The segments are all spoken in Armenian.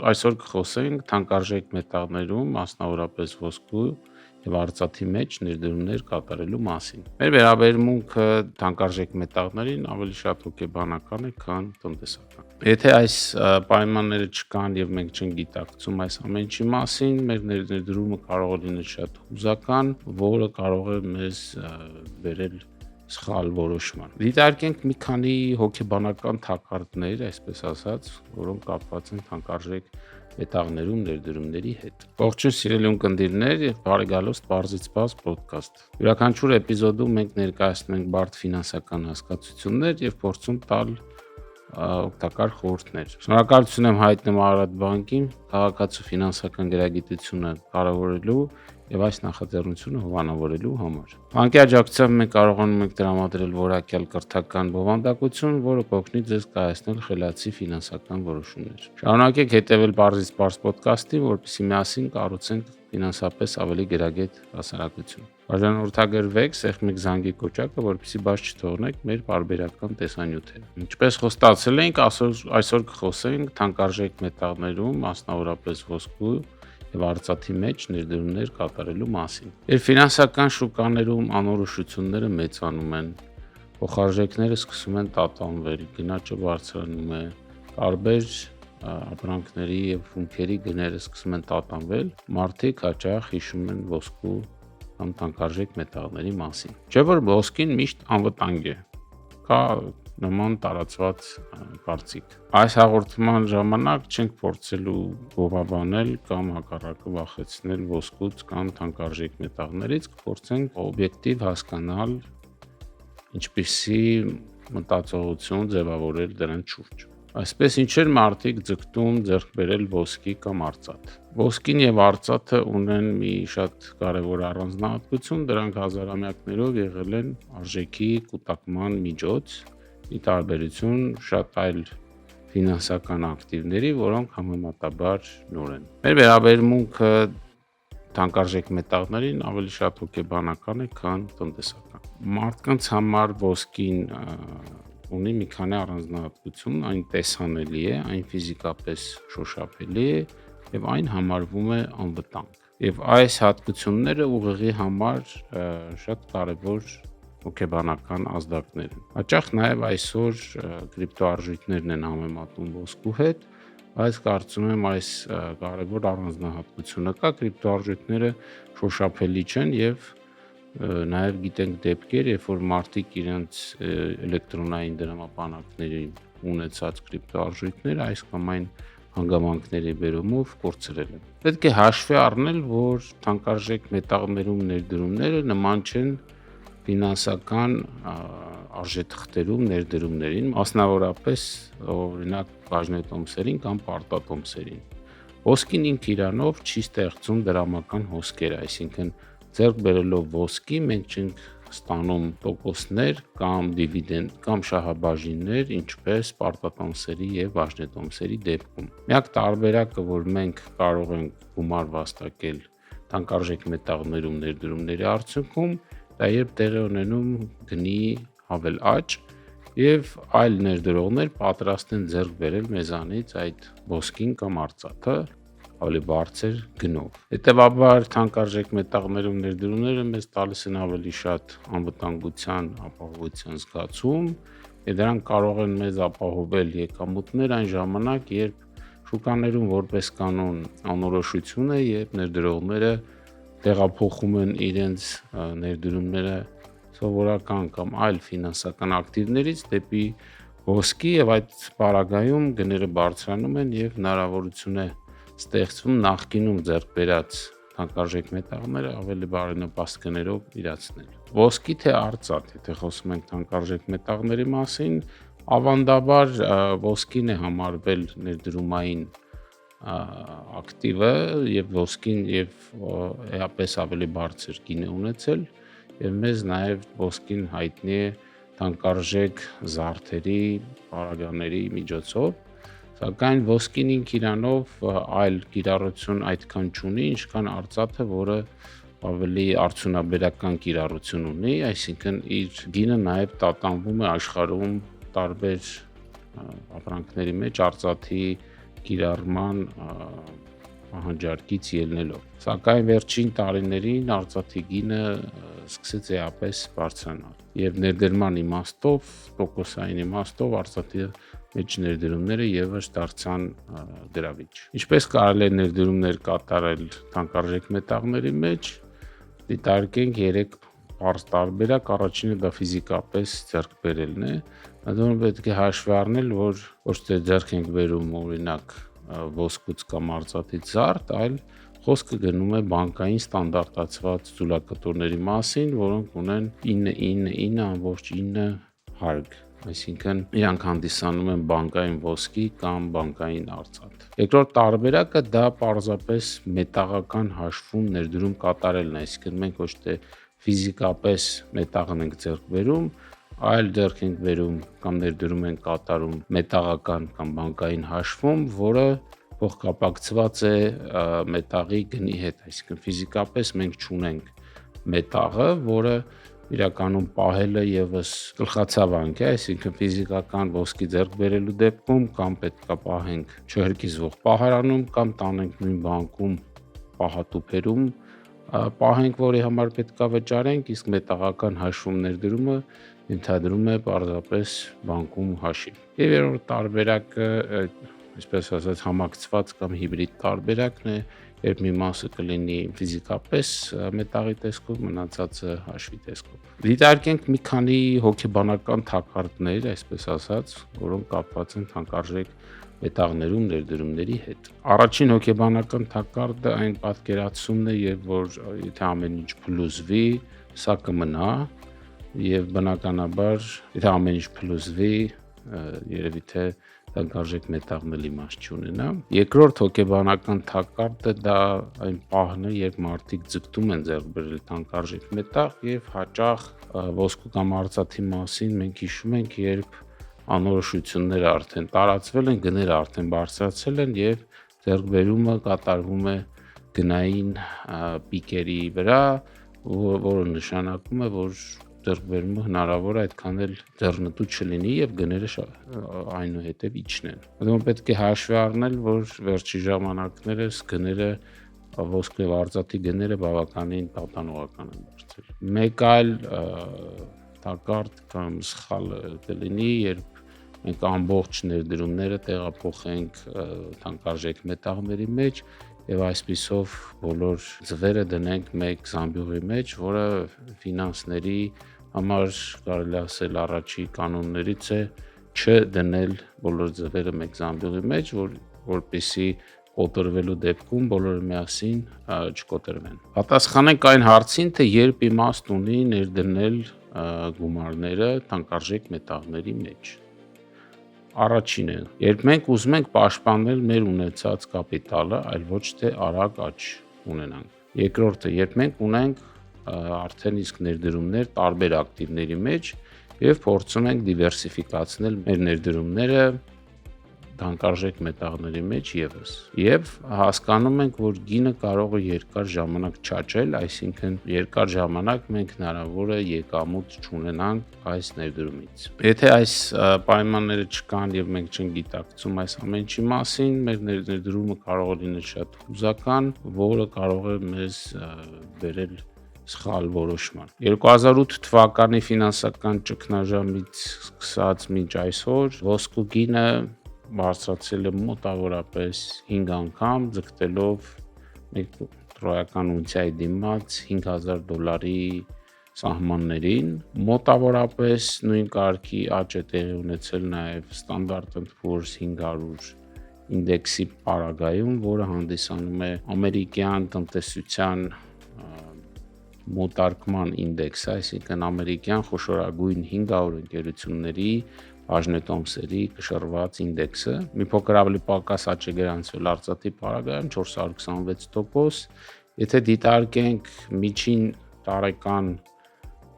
Այսօր կխոսենք թանկարժեք մետաղներում, մասնավորապես ոսկու եւ արծաթի մեջ ներդրումներ կատարելու մասին։ Մեր վերաբերմունքը թանկարժեք մետաղներին ավելի շատ հոգեբանական է, քան տնտեսական։ Եթե այս պայմանները չկան եւ մենք չենք գիտակցում այս ամեն ինչի մասին, մեր ներդրումը կարող է լինել շատ հուզական, որը կարող է մեզ բերել սխալ որոշման։ Դիտարկենք մի քանի հոգեբանական թակարդներ, այսպես ասած, որոնք կապված են թանկարժեք մետաղներում ներդրումների հետ։ Ողջույն սիրելի ունկնդիրներ եւ բարեկալոստ Պարզից Պարզ ոդքասթ։ Յուրաքանչյուր էպիզոդում մենք ներկայացնում ենք բարդ ֆինանսական հասկացություններ եւ փորձում տալ օգտակար խորհուրդներ։ Շնորհակալություն եմ հայտնում Արարատ բանկին քաղաքացու ֆինանսական գրագիտությունը կարևորելու եւ այս նախաձեռնությունը հովանավորելու համար։ Բանկի աջակցությամբ մենք կարողանում ենք տրամադրել որակյալ կրթական բովանդակություն, որը կօգնի ձեզ կայացնել խելացի ֆինանսական որոշումներ։ Շարունակեք հետևել Պարզից Պարզ ոդքասթին, որպեսզի միասին կառուցենք ֆինանսապես ավելի գրագետ հասարակություն։ Բաժանորդագրվեք, սեղմեք զանգի կոճակը, որպեսզի բաց չթողնեք մեր բարբերական տեսանյութերը։ Ինչպես խոստացել ենք, այսօր կխոսենք թանկարժեք մետաղներում, մասնավորապես ոսկու եւ արծաթի մեջ ներդրումներ կատարելու մասին։ Երբ ֆինանսական շուկաներում անորոշությունները մեծանում են, փոխարժեքները սկսում են տատանվել, գնաճը բարձրանում է, տարբեր ապրանքների եւ հումքերի գները սկսում են տատանվել, մարդիկ հաճախ հիշում են ոսկու կամ թանկարժեք մետաղների մասին։ Չէ՞ որ ոսկին միշտ անվտանգ է։ Կա նման տարածված կարծիք։ Այս հաղորդման ժամանակ չենք փորձելու գովաբանել կամ հակառակը վախեցնել ոսկուց կամ թանկարժեք մետաղներից, կփորձենք օբյեկտիվ հասկանալ ինչպիսի մտածողություն ձևավորել դրանց շուրջ։ Այսպես ինչեր մարդիկ ձգտում ձեռք բերել ոսկի կամ արծաթ։ Ոսկին եւ արծաթը ունեն մի շատ կարևոր առանձնահատկություն, դրանք հազարամյակներով եղել են արժեքի կուտակման միջոց, ի տարբերություն շատ այլ ֆինանսական ակտիվների, որոնք համեմատաբար նոր են։ Մեր վերաբերմունքը թանկարժեք մետաղներին ավելի շատ հոգեբանական է, քան տնտեսական։ Մարդկանց համար ոսկին ունի մի քանի առանձնահատկություն, այն տեսանելի է, այն ֆիզիկապես շոշափելի է եւ այն համարվում է անվտանգ։ Եվ այս հատկությունները ուղեղի համար շատ կարևոր հոգեբանական ազդակներ են։ Հաճախ նաեւ այսօր կրիպտոարժույթներն են համեմատում ոսկու հետ, բայց կարծում եմ այս կարևոր առանձնահատկությունը կա, կրիպտոարժույթները շոշափելի չեն եւ նաեւ գիտենք դեպքեր, երբ որ մարդիկ իրենց էլեկտրոնային դրամապանակների ունեցած կրիպտոարժույթները այս կամ այն հանգամանքների բերումով կորցրել են։ Պետք է հաշվի առնել, որ թանկարժեք մետաղներում ներդրումները նման չեն ֆինանսական արժեթղթերում ներդրումներին, մասնավորապես օրինակ բաժնետոմսերին կամ պարտատոմսերին։ Ոսկին ինք իրանով չի ստեղծում դրամական հոսքեր, այսինքն ձեռք բերելով ոսկի մենք չենք ստանում տոկոսներ կամ դիվիդենդ կամ շահաբաժիններ, ինչպես պարտատոմսերի եւ բաժնետոմսերի դեպքում։ Միակ տարբերակը, որ մենք կարող ենք գումար վաստակել թանկարժեք մետաղներում ներդրումների արդյունքում, դա երբ տեղի ունենում գնի աճ եւ այլ ներդրողներ պատրաստ են ձեռք բերել մեզանից այդ ոսկին կամ արծաթը ավելի բարձր գնով։ Հետևաբար թանկարժեք մետաղներում ներդրումները մեզ տալիս են ավելի շատ անվտանգության, ապահովության զգացում, եւ դրանք կարող են մեզ ապահովել եկամուտներ այն ժամանակ, երբ շուկաներում որպես կանոն անորոշություն է եւ ներդրողները տեղափոխում են իրենց ներդրումները սովորական կամ այլ ֆինանսական ակտիվներից դեպի ոսկի եւ այդ պարագայում գները բարձրանում են եւ հնարավորություն է ստեղծվում նախկինում ձեռք բերած թանկարժեք մետաղները ավելի բարենպաստ գներով իրացնել։ Ոսկի թե արծաթ, եթե խոսում ենք թանկարժեք մետաղների մասին, ավանդաբար ոսկին է համարվել ներդրումային ակտիվը եւ ոսկին եւ էապես ավելի բարձր գին է ունեցել եւ մեզ նաեւ ոսկին հայտնի է թանկարժեք զարդերի, պարագաների միջոցով, սակայն ոսկին ինք իրանով այլ կիրառություն այդքան չունի, ինչքան արծաթը, որը ավելի արդյունաբերական կիրառություն ունի, այսինքն իր գինը նաեւ տատանվում է աշխարհում տարբեր ապրանքների մեջ արծաթի կիրառման պահանջարկից ելնելով։ Սակայն վերջին տարիներին արծաթի գինը սկսեց էապես բարձրանալ եւ ներդրման իմաստով, տոկոսային իմաստով արծաթի մեջ ներդրումները եւս դարձան գրավիչ։ Ինչպես կարելի է ներդրումներ կատարել թանկարժեք մետաղների մեջ, դիտարկենք 3 պարզ տարբերակ։ Առաջինը դա ֆիզիկապես ձեռք բերելն է։ Դա պետք է հաշվի առնել, որ ոչ թե ձեռք ենք բերում օրինակ ոսկուց կամ արծաթից զարդ, այլ խոսքը գնում է բանկային ստանդարտացված ձուլակտորների մասին, որոնք ունեն 999.9 հարկ, այսինքն իրանք հանդիսանում են բանկային ոսկի կամ բանկային արծաթ։ Երկրորդ տարբերակը դա պարզապես մետաղական հաշվում ներդրում կատարելն է, այսինքն մենք ոչ թե ֆիզիկապես մետաղն ենք ձեռք բերում, այլ ձեռք ենք բերում կամ ներդրում ենք կատարում մետաղական կամ բանկային հաշվում, որը փոխկապակցված է մետաղի գնի հետ, այսինքն ֆիզիկապես մենք չունենք մետաղը, որը իրականում պահելը եւս գլխացավանք է, այսինքն ֆիզիկական ոսկի ձեռք բերելու դեպքում կամ պետքա պահենք չհրկիզվող պահարանում կամ տանենք նույն բանկում պահատուփերում պահենք, որի համար պետքա վճարենք, իսկ մետաղական հաշվում ներդրումը ենթադրում է պարզապես բանկում հաշիվ։ Եվ երրորդ տարբերակը, այսպես ասած, համակցված կամ հիբրիդ տարբերակն է, երբ մի մասը կլինի ֆիզիկապես մետաղի տեսքով, մնացածը հաշվի տեսքով։ Դիտարկենք մի քանի հոգեբանական թակարդներ, այսպես ասած, որոնք կապված են թանկարժեք մետաղներում ներդրումների հետ։ Առաջին հոգեբանական թակարդը այն պատկերացումն է, որ եթե ամեն ինչ փլուզվի, սա կմնա, եւ բնականաբար եթե ամեն ինչ փլուզվի, երևի թե թանկարժեք մետաղն էլ իմաստ չունենա։ Երկրորդ հոգեբանական թակարդը դա այն պահն է, երբ մարդիկ ձգտում են ձեռք բերել թանկարժեք մետաղ եւ հաճախ ոսկու կամ արծաթի մասին մենք հիշում ենք, երբ անորոշությունները արդեն տարածվել են, գները արդեն բարձրացել են եւ ձեռքբերումը կատարվում է գնային պիկերի վրա, որը նշանակում է, որ ձեռքբերումը հնարավոր է այդքան էլ ձեռնտու չլինի եւ գները այնուհետեւ իջնեն։ Ուրեմն պետք է հաշվի առնել, որ վերջի ժամանակներս գները ոսկու եւ արծաթի գները բավականին տատանողական են դարձել։ Մեկ այլ թակարդ կամ սխալ կլինի, երբ մենք ամբողջ ներդրումները տեղափոխենք թանկարժեք մետաղների մեջ եւ այսպիսով բոլոր ձվերը դնենք մեկ զամբյուղի մեջ, որը ֆինանսների համար կարելի ասել առաջի կանոններից է չդնել բոլոր ձվերը մեկ զամբյուղի մեջ, որպեսզի կոտրվելու դեպքում բոլորը միասին չկոտրվեն։ Պատասխանենք այն հարցին, թե երբ իմաստ ունի ներդնել գումարները թանկարժեք մետաղների մեջ։ Առաջինը, երբ մենք ուզում ենք պաշտպանել մեր ունեցած կապիտալը, այլ ոչ թե արագ աճ ունենանք։ Երկրորդը, երբ մենք ունենք արդեն իսկ ներդրումներ տարբեր ակտիվների մեջ եւ փորձում ենք դիվերսիֆիկացնել մեր ներդրումները թանկարժեք մետաղների մեջ եւս։ Եվ հասկանում ենք, որ գինը կարող է երկար ժամանակ չաճել, այսինքն երկար ժամանակ մենք հնարավոր է եկամուտ չունենանք այս ներդրումից։ Եթե այս պայմանները չկան եւ մենք չենք գիտակցում այս ամենի մասին, մեր ներդրումը կարող է լինել շատ հուզական, որը կարող է մեզ բերել սխալ որոշման։ 2008 թվականի ֆինանսական ճգնաժամից սկսած մինչ այսօր ոսկու գինը բարձրացել է մոտավորապես 5 անգամ, ձգտելով մեկ տրոյական ունցիայի դիմաց $5,000 սահմաններին։ Մոտավորապես նույն կարգի աճ է տեղի ունեցել նաև Standard & Poor's 500 ինդեքսի պարագայում, որը հանդիսանում է ամերիկյան տնտեսության մոտարկման ինդեքսը, այսինքն ամերիկյան խոշորագույն 500 ընկերությունների բաժնետոմսերի կշռված ինդեքսը։ Մի փոքր ավելի պակաս աճ է գրանցվել արծաթի պարագայում 426%։ Եթե դիտարկենք միջին տարեկան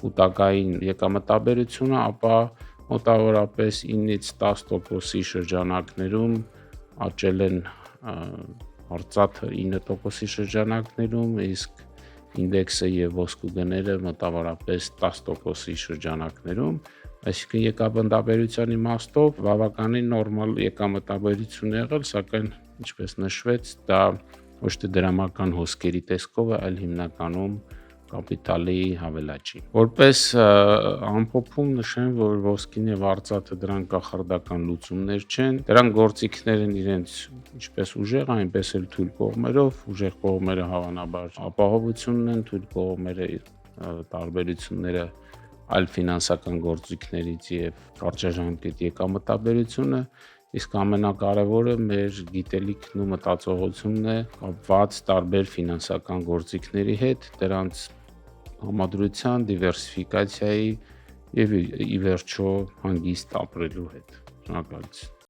կուտակային եկամտաբերությունը, ապա մոտավորապես 9-ից 10%-ի շրջանակներում աճել են արծաթը 9%-ի շրջանակներում, իսկ ինդեքսը եւ ոսկու գները մոտավորապես 10%-ի շրջանակներում, Այսինքն եկամտաբերության իմաստով բավականին նորմալ եկամտաբերություն է եղել, սակայն ինչպես նշվեց, դա ոչ թե դրամական հոսքերի տեսքով է, այլ հիմնականում կապիտալի հավելաճի։ Որպես ամփոփում նշեմ, որ ոսկին եւ արծաթը դրանք կախարդական լուծումներ չեն, դրանք գործիքներ են իրենց ինչպես ուժեղ, այնպես էլ թույլ կողմերով, ուժեղ կողմերը հավանաբար ապահովությունն են, թույլ կողմերը տարբերությունները այլ ֆինանսական գործիքներից եւ կարճաժամկետ եկամտաբերությունը, իսկ ամենակարևորը մեր գիտելիքն ու մտածողությունն է կապված տարբեր ֆինանսական գործիքների հետ, դրանց համադրության, դիվերսիֆիկացիայի եւ ի վերջո հանգիստ ապրելու հետ։ Շնորհակալություն։